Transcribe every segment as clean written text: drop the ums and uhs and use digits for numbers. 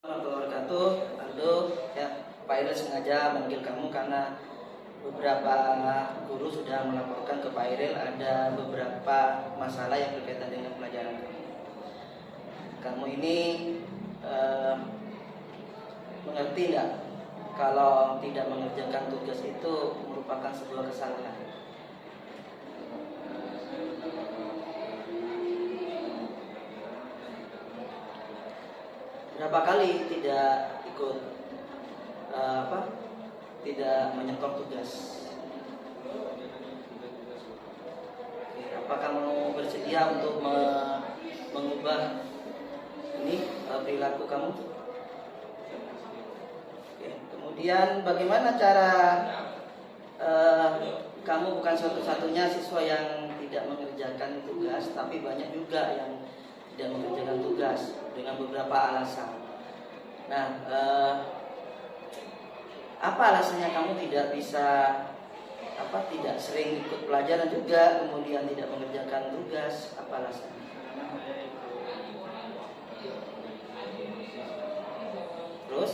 Warahmatullahi wabarakatuh. Aldo, ya, Pak Iril sengaja manggil kamu karena beberapa guru sudah melaporkan ke Pak Iril ada beberapa masalah yang berkaitan dengan pelajaran kamu. Kamu ini mengerti tidak kalau tidak mengerjakan tugas itu merupakan sebuah kesalahan? Berapa kali tidak ikut tidak menyetor tugas? Oke, apa kamu bersedia untuk mengubah ini perilaku kamu? Oke, kemudian bagaimana cara kamu bukan satu-satunya siswa yang tidak mengerjakan tugas, tapi banyak juga yang tidak mengerjakan tugas dengan beberapa alasan. Nah, apa alasannya kamu tidak bisa tidak sering ikut pelajaran juga, kemudian tidak mengerjakan tugas? Apa alasannya? Terus?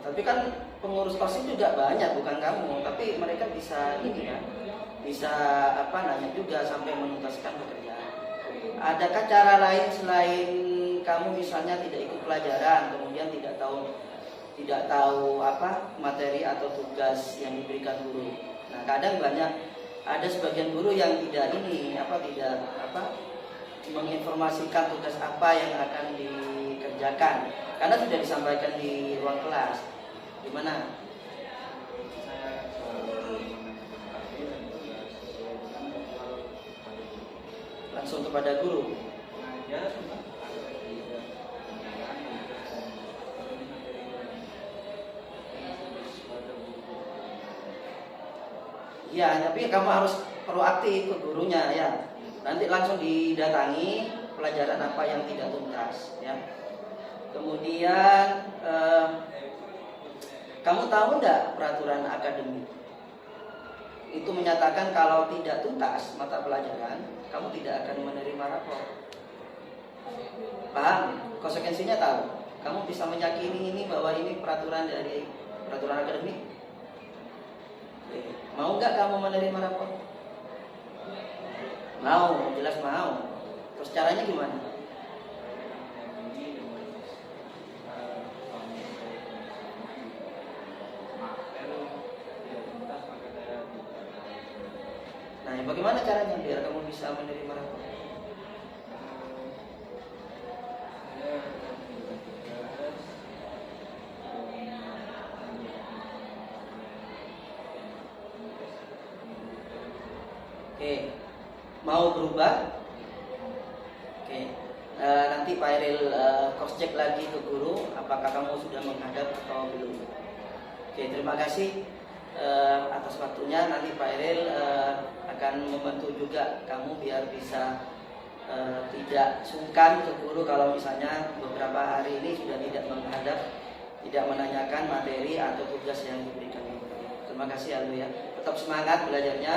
Tapi kan pengurus OSIS juga banyak, bukan kamu, tapi mereka bisa ini kan, bisa nanya juga sampai menuntaskan pekerjaan. Adakah cara lain selain kamu misalnya tidak ikut pelajaran, kemudian tidak tahu materi atau tugas yang diberikan guru? Nah, kadang ada sebagian guru yang tidak menginformasikan tugas apa yang akan dikerjakan karena sudah disampaikan di ruang kelas. Gimana? Langsung kepada guru. Ya, tapi kamu harus proaktif ke gurunya ya. Nanti langsung didatangi pelajaran apa yang tidak tuntas ya. Kemudian kamu tahu enggak peraturan akademik itu menyatakan kalau tidak tuntas mata pelajaran, kamu tidak akan menerima rapor. Paham? Konsekuensinya tahu. Kamu bisa meyakini ini bahwa ini peraturan akademik. Mau enggak kamu menerima rapor? Mau, jelas mau. Terus caranya gimana? Nah, bagaimana caranya biar kamu bisa menerima rapor? Oke, mau berubah? Oke, nanti Pak Iril cross check lagi ke guru apakah kamu sudah menghadap atau belum. Oke, terima kasih atas waktunya. Nanti Pak Iril akan membantu juga kamu biar bisa tidak sungkan ke guru kalau misalnya beberapa hari ini sudah tidak menghadap, tidak menanyakan materi atau tugas yang diberikan. Terima kasih Aldo ya. Tetap semangat belajarnya.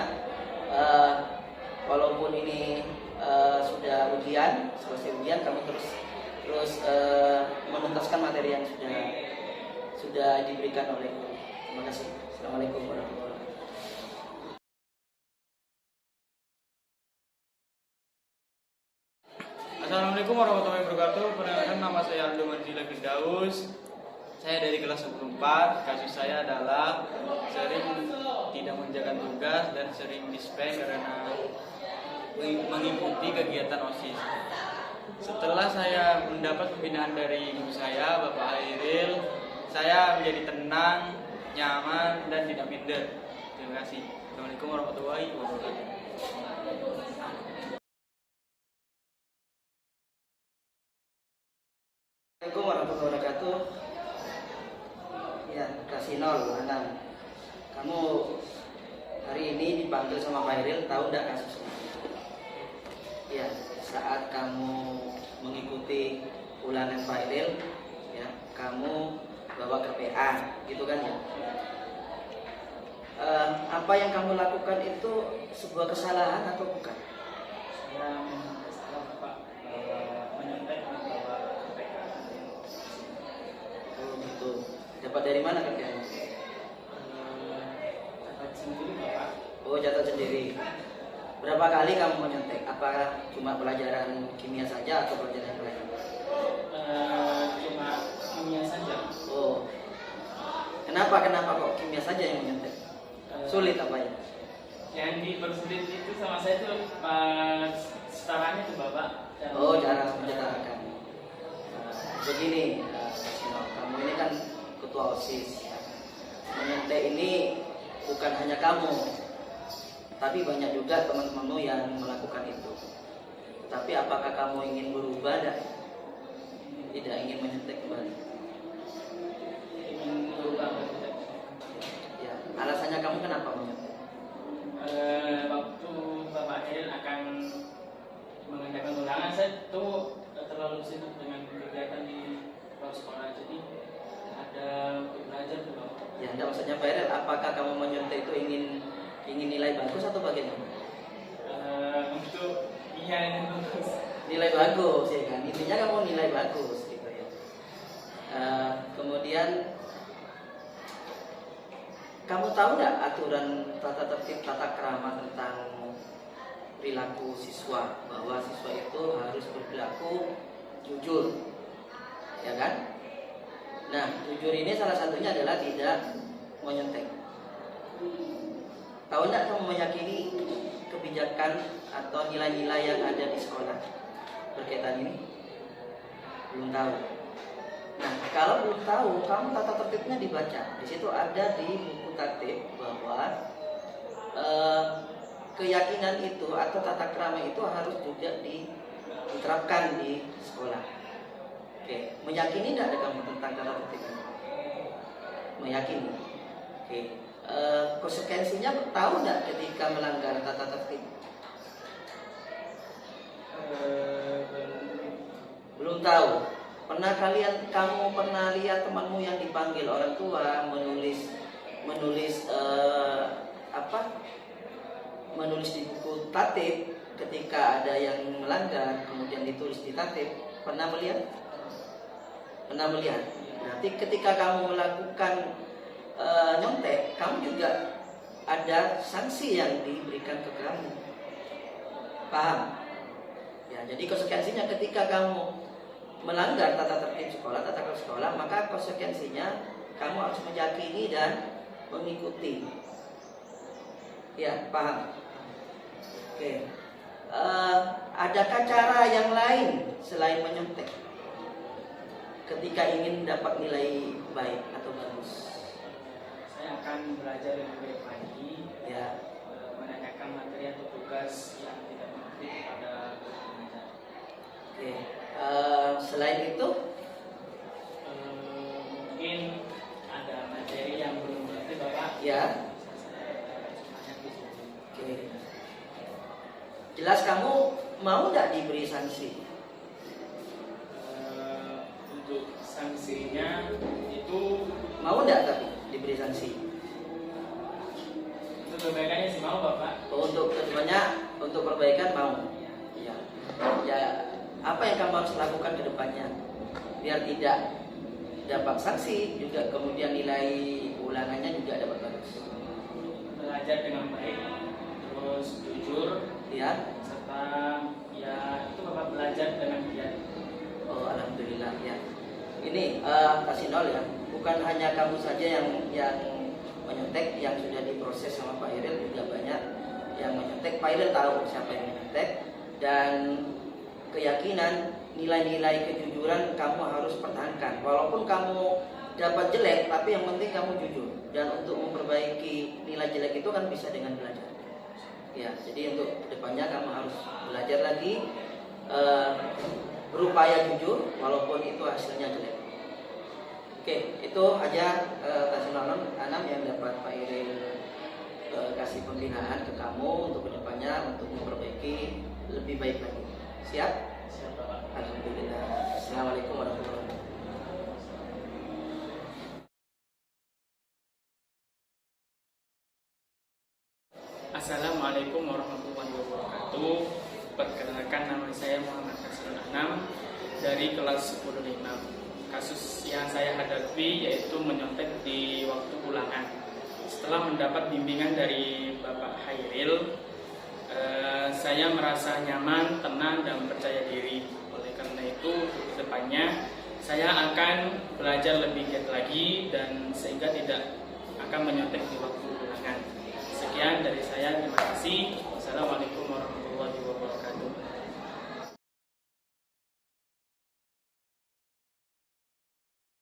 Walaupun ini sudah selesai ujian, kamu terus menuntaskan materi yang sudah diberikan oleh guru. Terima kasih. Assalamualaikum warahmatullahi wabarakatuh. Assalamualaikum warahmatullahi wabarakatuh. Perkenalkan, nama saya Aldo Manzila Firdaus. Saya dari kelas 14. Kasus saya adalah sering tidak mengerjakan tugas dan sering dispen karena mengikuti kegiatan OSIS. Setelah saya mendapat pembinaan dari guru saya, Bapak Hairil, saya menjadi tenang, nyaman, dan tidak minder. Terima kasih. Assalamualaikum warahmatullahi wabarakatuh. Assalamualaikum warahmatullahi wabarakatuh. Ya, kelas 0, Anam. Kamu hari ini dipanggil sama Pak Iril, tahu enggak kasusnya? Ya, saat kamu mengikuti ulangan Pak Iril, ya, kamu bawa ke PA, gitu kan ya? apa yang kamu lakukan itu sebuah kesalahan atau bukan? Saya salah Bapak, menyontek membawa KPK. Oh gitu. Dapat dari mana kerjanya? Dapat sendiri Bapak. Oh, catat sendiri. Berapa kali kamu menyontek? Apakah cuma pelajaran kimia saja atau pelajaran yang lain? Cuma kimia saja. Oh, kenapa kok kimia saja yang menyontek? Sulit apa ya? Yang dipersulit itu sama saya itu setaranya tuh Bapak. Oh, cara mencetakkan. Begini, kamu ini kan ketua OSIS. Menyontek ini bukan hanya kamu, tapi banyak juga teman-temanmu yang melakukan itu. Tapi apakah kamu ingin berubah dan tidak ingin menyontek kembali? Ingin berubah menjadi. Ya, alasannya kamu kenapa menyontek? Waktu Bapak Eril akan mengadakan undangan, saya tuh terlalu sibuk dengan kegiatan di luar sekolah, jadi ada untuk belajar tuh Bapak. Ya, enggak, maksudnya Pak Erel, apakah kamu menyontek itu ingin nilai bagus atau bagaimana? Untuk iya yang bagus. Nilai bagus ya kan, intinya kamu nilai bagus gitu ya. Kemudian kamu tahu nggak aturan tata tertib tata krama tentang perilaku siswa, bahwa siswa itu harus berperilaku jujur, ya kan? Nah, jujur ini salah satunya adalah tidak menyontek. Tahu nggak kamu meyakini kebijakan atau nilai-nilai yang ada di sekolah berkaitan ini? Belum tahu. Nah, kalau belum tahu, kamu tata tertibnya dibaca. Di situ ada di buku tertib bahwa keyakinan itu atau tata krama itu harus juga diterapkan di sekolah. Oke, meyakini tidak ada kamu tentang tata tertib ini? Meyakini. Oke, konsekuensinya tahu tidak ketika melanggar tata tertib? Belum tahu. Kamu pernah lihat temanmu yang dipanggil orang tua menulis menulis di buku tatib ketika ada yang melanggar kemudian ditulis di tatib? Pernah melihat? Pernah melihat. Berarti ketika kamu melakukan nyontek, kamu juga ada sanksi yang diberikan ke kamu. Paham? Ya, jadi konsekuensinya ketika kamu melanggar tata tertib sekolah, tata krama sekolah, maka konsekuensinya kamu harus meyakini dan mengikuti. Ya, paham? Oke. Adakah cara yang lain selain menyontek ketika ingin dapat nilai baik atau bagus? Saya akan belajar lebih baik lagi, Ya. menanyakan materi atau tugas yang tidak mengerti kepada pengajar. Oke. Selain itu, Mungkin ada materi yang belum mengerti Bapak. ya. Saya tanya di sini. Oke. Jelas kamu mau nggak diberi sanksi? Untuk sanksinya itu Mau nggak tapi diberi sanksi? untuk kebaikannya sih mau Bapak. Untuk kedepannya, untuk perbaikan mau. Ya. Ya. Apa yang kamu harus lakukan ke depannya biar tidak dapat sanksi, juga kemudian nilai ulangannya juga dapat bagus? Belajar dengan baik, terus jujur, Ya. serta ya itu Bapak belajar dengan giat. Oh, alhamdulillah ya. Ini kasih nol ya. Bukan hanya kamu saja yang menyontek, yang sudah diproses sama Pak Iril juga banyak yang menyontek. Pak Iril tahu siapa yang menyontek, dan keyakinan nilai-nilai kejujuran kamu harus pertahankan. Walaupun kamu dapat jelek, tapi yang penting kamu jujur. Dan untuk memperbaiki nilai jelek itu kan bisa dengan belajar. Ya, jadi untuk kedepannya kamu harus belajar lagi, berupaya jujur walaupun itu hasilnya jelek. Oke, itu aja Anam yang dapat Pak Iril kasih pembinaan ke kamu untuk kedepannya untuk memperbaiki lebih baik lagi. Siap? Siap Bapak. Alhamdulillah. Assalamualaikum warahmatullahi wabarakatuh. wabarakatuh. Perkenalkan, nama saya Muhammad Kasrul Anam dari kelas 10 Kasus yang saya hadapi yaitu menyontek di waktu ulangan. Setelah mendapat bimbingan dari Bapak Hairil, saya merasa nyaman, tenang, dan percaya diri. Oleh karena itu, ke depannya saya akan belajar lebih giat lagi dan sehingga tidak akan menyontek di waktu ulangan. Sekian dari saya, terima kasih. Wassalamualaikum warahmatullahi wabarakatuh.